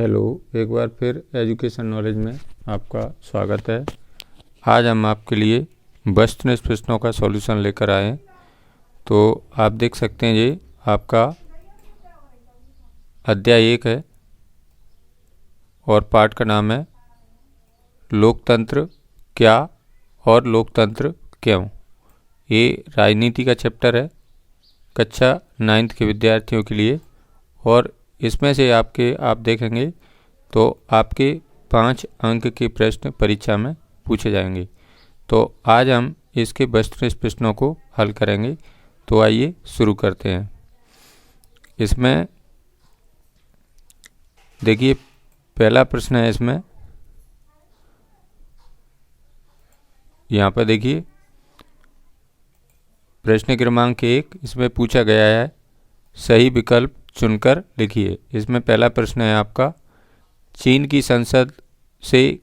Hello, एक बार फिर education knowledge में आपका स्वागत है। आज हम आपके लिए वस्तुनिष्ठ प्रश्नों का सॉल्यूशन लेकर आए हैं। तो आप देख सकते हैं ये आपका अध्याय 1 है और पाठ का नाम है लोकतंत्र क्या और लोकतंत्र क्यों। ये राजनीति का चैप्टर है कक्षा 9th के विद्यार्थियों के लिए, और इसमें से आप देखेंगे तो आपके 5 अंक के प्रश्न परीक्षा में पूछे जाएंगे। तो आज हम इसके वस्तुनिष्ठ प्रश्नों को हल करेंगे। तो आइए शुरू करते हैं। इसमें देखिए पहला प्रश्न है, इसमें यहाँ पर देखिए प्रश्न क्रमांक 1 इसमें पूछा गया है, सही विकल्प चुनकर लिखिए। इसमें पहला प्रश्न है आपका, चीन की संसद से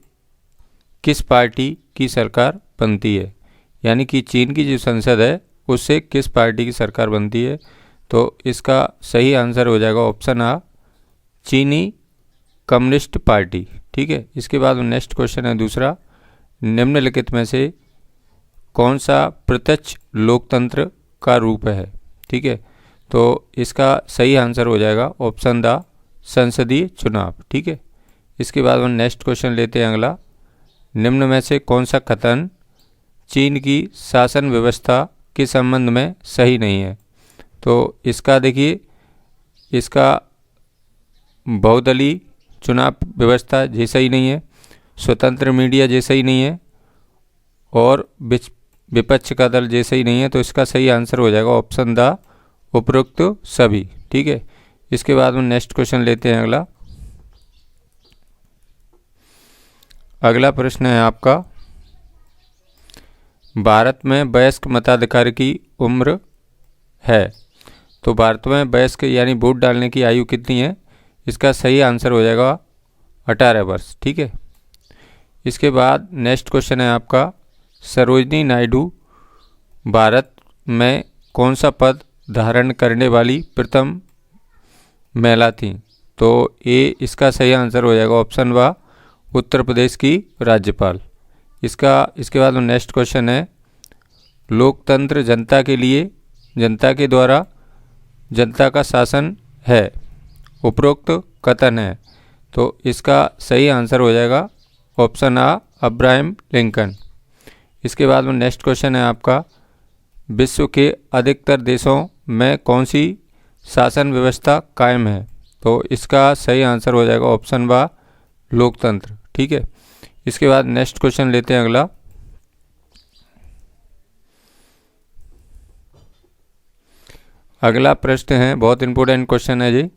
किस पार्टी की सरकार बनती है। यानी कि चीन की जो संसद है उससे किस पार्टी की सरकार बनती है। तो इसका सही आंसर हो जाएगा ऑप्शन आ, चीनी कम्युनिस्ट पार्टी। ठीक है। इसके बाद नेक्स्ट क्वेश्चन है दूसरा, निम्नलिखित में से कौन सा प्रत्यक्ष लोकतंत्र का रूप है। ठीक है। तो इसका सही आंसर हो जाएगा ऑप्शन द, संसदीय चुनाव। ठीक है। इसके बाद हम नेक्स्ट क्वेश्चन लेते हैं अगला, निम्न में से कौन सा कथन चीन की शासन व्यवस्था के संबंध में सही नहीं है। तो इसका देखिए, इसका बहुदलीय चुनाव व्यवस्था ये सही नहीं है, स्वतंत्र मीडिया ये सही नहीं है, और विपक्ष का दल ये सही नहीं है। तो इसका सही आंसर हो जाएगा ऑप्शन द, उपरोक्त सभी। ठीक है। इसके बाद में नेक्स्ट क्वेश्चन लेते हैं अगला। अगला प्रश्न है आपका, भारत में वयस्क मताधिकार की उम्र है। तो भारत में वयस्क यानी वोट डालने की आयु कितनी है। इसका सही आंसर हो जाएगा 18 वर्ष। ठीक है। इसके बाद नेक्स्ट क्वेश्चन है आपका, सरोजिनी नायडू भारत में कौन सा पद धारण करने वाली प्रथम महिला थी। तो ये इसका सही आंसर हो जाएगा ऑप्शन व, उत्तर प्रदेश की राज्यपाल। इसके बाद नेक्स्ट क्वेश्चन है, लोकतंत्र जनता के लिए, जनता के द्वारा जनता का शासन है, उपरोक्त कथन है। तो इसका सही आंसर हो जाएगा ऑप्शन आ, अब्राहम लिंकन। इसके बाद में नेक्स्ट क्वेश्चन है आपका, विश्व के अधिकतर देशों में कौन सी शासन व्यवस्था कायम है। तो इसका सही आंसर हो जाएगा ऑप्शन बा, लोकतंत्र। ठीक है। इसके बाद नेक्स्ट क्वेश्चन लेते हैं अगला। अगला प्रश्न है, बहुत इंपॉर्टेंट क्वेश्चन है जी,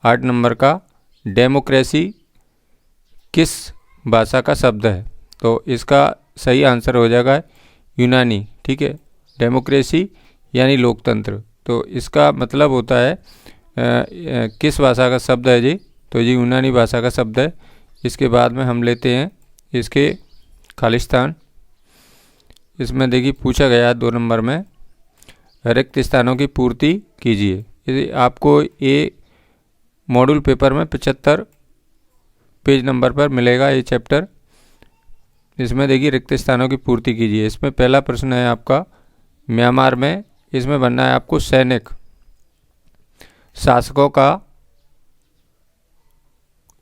8 नंबर का, डेमोक्रेसी किस भाषा का शब्द है। तो इसका सही आंसर हो जाएगा यूनानी। ठीक है। डेमोक्रेसी यानी लोकतंत्र, तो इसका मतलब होता है किस भाषा का शब्द है जी। तो ये यूनानी भाषा का शब्द है। इसके बाद में हम लेते हैं इसके खालिस्तान। इसमें देखिए पूछा गया 2 नंबर में, रिक्त स्थानों की पूर्ति कीजिए। यदि आपको ये मॉड्यूल पेपर में 75 पेज नंबर पर मिलेगा ये चैप्टर। इसमें देखिए रिक्त स्थानों की पूर्ति कीजिए। इसमें पहला प्रश्न है आपका, म्यांमार में इसमें बनना है आपको सैनिक शासकों का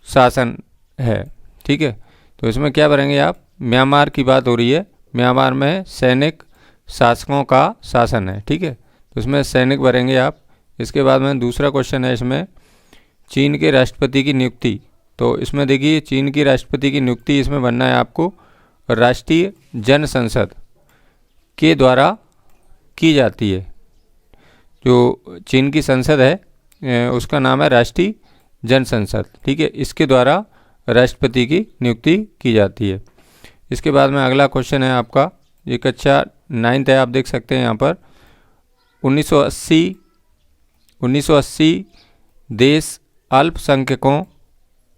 शासन है। ठीक है। तो इसमें क्या भरेंगे आप, म्यांमार की बात हो रही है, म्यांमार में सैनिक शासकों का शासन है। ठीक है। तो इसमें सैनिक भरेंगे आप। इसके बाद में दूसरा क्वेश्चन है इसमें, चीन के राष्ट्रपति की नियुक्ति। तो इसमें देखिए चीन की राष्ट्रपति की नियुक्ति इसमें बनना है आपको राष्ट्रीय जन संसद के द्वारा की जाती है। जो चीन की संसद है उसका नाम है राष्ट्रीय जन संसद। ठीक है। इसके द्वारा राष्ट्रपति की नियुक्ति की जाती है। इसके बाद में अगला क्वेश्चन है आपका, ये कक्षा 9th है, आप देख सकते हैं यहाँ पर, 1980 देश अल्पसंख्यकों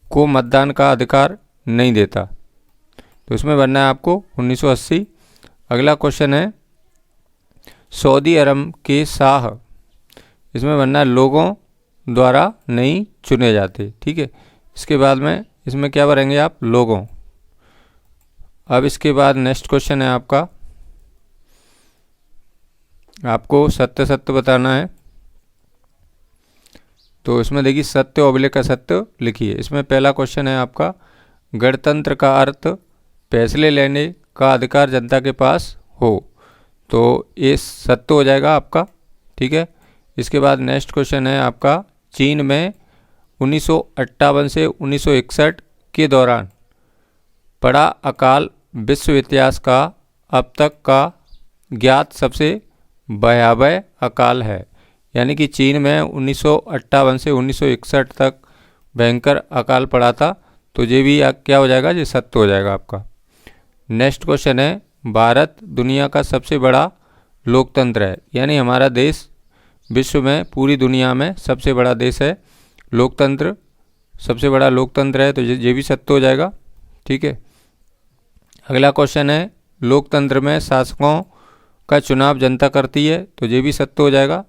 को मतदान का अधिकार नहीं देता। तो इसमें बनना है आपको 1980। अगला क्वेश्चन है, सऊदी अरब के शाह, इसमें बनना है लोगों द्वारा नहीं चुने जाते। ठीक है। इसके बाद में इसमें क्या भरेंगे आप, लोगों। अब इसके बाद नेक्स्ट क्वेश्चन है आपका, आपको सत्य सत्य बताना है। तो इसमें देखिए सत्य ऑब्लिक असत्य लिखिए। इसमें पहला क्वेश्चन है आपका, गणतंत्र का अर्थ फैसले लेने का अधिकार जनता के पास हो। तो ये सत्य हो जाएगा आपका, ठीक है। इसके बाद नेक्स्ट क्वेश्चन है आपका, चीन में 1958 से 1961 के दौरान पड़ा अकाल विश्व इतिहास का अब तक का ज्ञात सबसे भयावह अकाल है। यानी कि चीन में 1958 से 1961 तक भयंकर अकाल पड़ा था। तो ये भी क्या हो जाएगा, ये सत्य हो जाएगा आपका। नेक्स्ट क्वेश्चन है, भारत दुनिया का सबसे बड़ा लोकतंत्र है। यानी हमारा देश विश्व में, पूरी दुनिया में सबसे बड़ा देश है, लोकतंत्र सबसे बड़ा लोकतंत्र है। तो ये भी सत्य हो जाएगा, ठीक है। अगला क्वेश्चन है, लोकतंत्र में शासकों का चुनाव जनता करती है। तो ये भी सत्य हो जाएगा।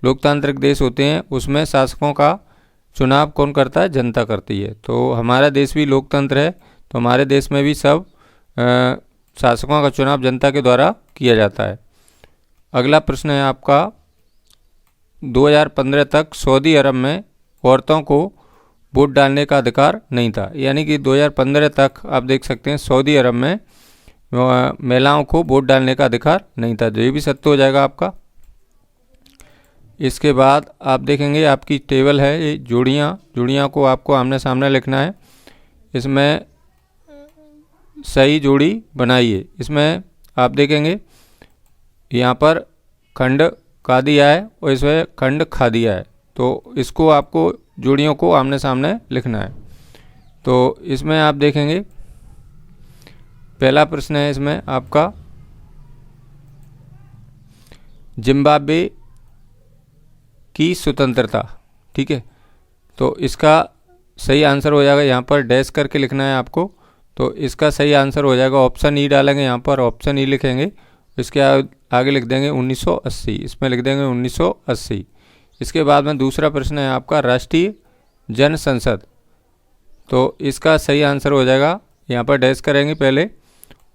लोकतांत्रिक देश होते हैं उसमें शासकों का चुनाव कौन करता है, जनता करती है। तो हमारा देश भी लोकतंत्र है, तो हमारे देश में भी सब शासकों का चुनाव जनता के द्वारा किया जाता है। अगला प्रश्न है आपका, 2015 तक सऊदी अरब में औरतों को वोट डालने का अधिकार नहीं था। यानी कि 2015 तक आप देख सकते हैं सऊदी अरब में महिलाओं को वोट डालने का अधिकार नहीं था। तो ये भी सत्य हो जाएगा आपका। इसके बाद आप देखेंगे आपकी टेबल है ये जोड़ियाँ को आपको आमने सामने लिखना है। इसमें सही जोड़ी बनाइए। इसमें आप देखेंगे यहाँ पर खंड का दिया है और इसमें खंड खा दिया है। तो इसको आपको जोड़ियों को आमने सामने लिखना है। तो इसमें आप देखेंगे पहला प्रश्न है इसमें आपका, जिम्बाब्वे की स्वतंत्रता, ठीक है। तो इसका सही आंसर हो जाएगा, यहाँ पर डैश करके लिखना है आपको। तो इसका सही आंसर हो जाएगा ऑप्शन ई डालेंगे, यहाँ पर ऑप्शन ई लिखेंगे। इसके आगे लिख देंगे 1980, इसमें लिख देंगे 1980। इसके बाद में दूसरा प्रश्न है आपका, राष्ट्रीय जन संसद। तो इसका सही आंसर हो जाएगा, यहाँ पर डैश करेंगे पहले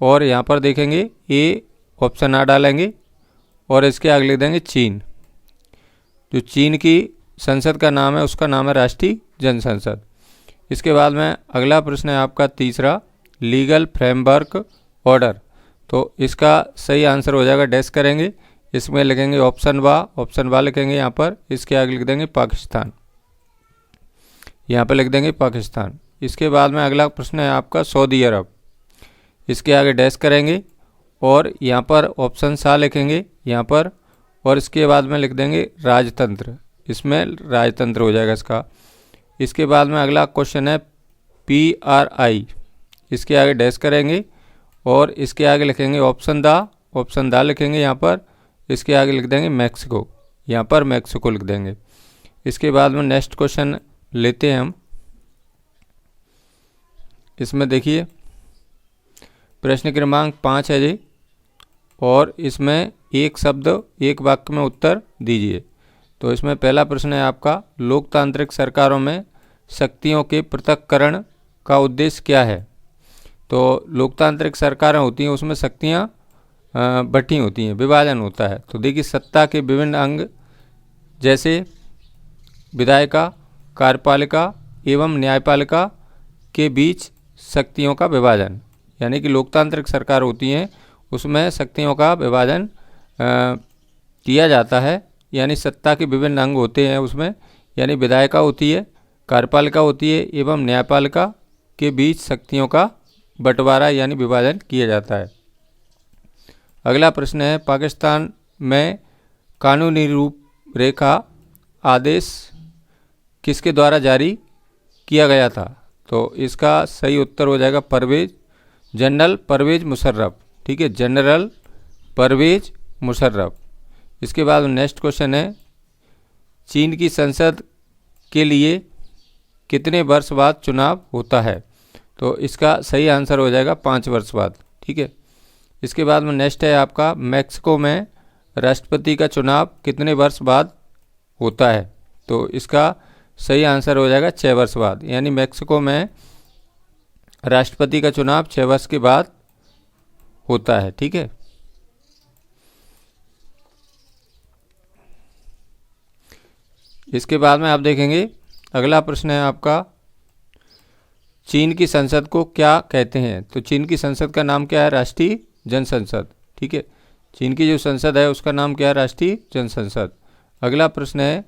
और यहाँ पर देखेंगे ए ऑप्शन आ डालेंगे और इसके आगे लिख देंगे चीन। जो चीन की संसद का नाम है उसका नाम है राष्ट्रीय जन संसद। इसके बाद में अगला प्रश्न है आपका तीसरा, लीगल फ्रेमवर्क ऑर्डर। तो इसका सही आंसर हो जाएगा, डैश करेंगे, इसमें लिखेंगे ऑप्शन बा लिखेंगे यहाँ पर। इसके आगे लिख देंगे पाकिस्तान, यहाँ पर लिख देंगे पाकिस्तान। इसके बाद में अगला प्रश्न है आपका सऊदी अरब। इसके आगे डैश करेंगे और यहाँ पर ऑप्शन सा लिखेंगे यहाँ पर और इसके बाद में लिख देंगे राजतंत्र, इसमें राजतंत्र हो जाएगा इसका। इसके बाद में अगला क्वेश्चन है PRI। इसके आगे डैश करेंगे और इसके आगे लिखेंगे ऑप्शन दा लिखेंगे यहाँ पर। इसके आगे लिख देंगे मैक्सिको, यहाँ पर मैक्सिको लिख देंगे। इसके बाद में नेक्स्ट क्वेश्चन लेते हैं हम। इसमें देखिए प्रश्न क्रमांक 5 है जी, और इसमें एक शब्द एक वाक्य में उत्तर दीजिए। तो इसमें पहला प्रश्न है आपका, लोकतांत्रिक सरकारों में शक्तियों के पृथक्करण का उद्देश्य क्या है। तो लोकतांत्रिक सरकारें होती हैं उसमें शक्तियाँ बटी होती हैं, विभाजन होता है। तो देखिए सत्ता के विभिन्न अंग जैसे विधायिका, कार्यपालिका एवं न्यायपालिका के बीच शक्तियों का विभाजन, यानी कि लोकतांत्रिक सरकार होती हैं उसमें शक्तियों का विभाजन किया जाता है। यानी सत्ता के विभिन्न अंग होते हैं उसमें, यानी विधायिका होती है, कार्यपालिका होती है एवं न्यायपालिका के बीच शक्तियों का बंटवारा यानी विभाजन किया जाता है। अगला प्रश्न है, पाकिस्तान में कानूनी रूपरेखा आदेश किसके द्वारा जारी किया गया था। तो इसका सही उत्तर हो जाएगा जनरल परवेज मुशर्रफ, ठीक है, जनरल परवेज मुशर्रफ। इसके बाद नेक्स्ट क्वेश्चन है, चीन की संसद के लिए कितने वर्ष बाद चुनाव होता है। तो इसका सही आंसर हो जाएगा 5 वर्ष बाद, ठीक है। इसके बाद में नेक्स्ट है आपका, मैक्सिको में राष्ट्रपति का चुनाव कितने वर्ष बाद होता है। तो इसका सही आंसर हो जाएगा 6 वर्ष बाद, यानी मेक्सिको में राष्ट्रपति का चुनाव 6 वर्ष के बाद होता है। ठीक है, इसके बाद में आप देखेंगे अगला प्रश्न है आपका, चीन की संसद को क्या कहते हैं? तो चीन की संसद का नाम क्या है? राष्ट्रीय जनसंसद। ठीक है, चीन की जो संसद है उसका नाम क्या है? राष्ट्रीय जनसंसद। अगला प्रश्न है,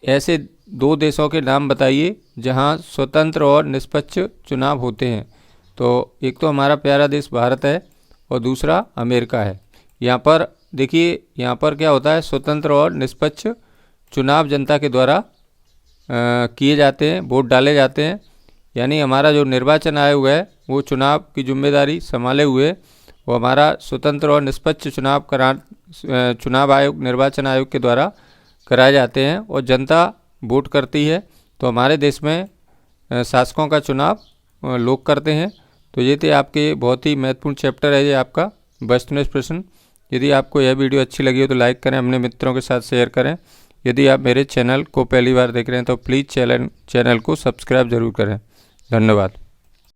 ऐसे 2 देशों के नाम बताइए जहां स्वतंत्र और निष्पक्ष चुनाव होते हैं। तो एक तो हमारा प्यारा देश भारत है और दूसरा अमेरिका है। यहाँ पर देखिए, यहाँ पर क्या होता है, स्वतंत्र और निष्पक्ष चुनाव जनता के द्वारा किए जाते हैं, वोट डाले जाते हैं। यानी हमारा जो निर्वाचन आयोग है वो चुनाव की जिम्मेदारी संभाले हुए वो हमारा स्वतंत्र और निष्पक्ष चुनाव आयोग, निर्वाचन आयोग के द्वारा कराए जाते हैं और जनता वोट करती है। तो हमारे देश में शासकों का चुनाव लोग करते हैं। तो ये थे आपके बहुत ही महत्वपूर्ण चैप्टर है ये आपका वस्तुनिष्ठ प्रश्न। यदि आपको यह वीडियो अच्छी लगी हो तो लाइक करें, अपने मित्रों के साथ शेयर करें। यदि आप मेरे चैनल को पहली बार देख रहे हैं तो प्लीज़ चैनल को सब्सक्राइब जरूर करें। धन्यवाद।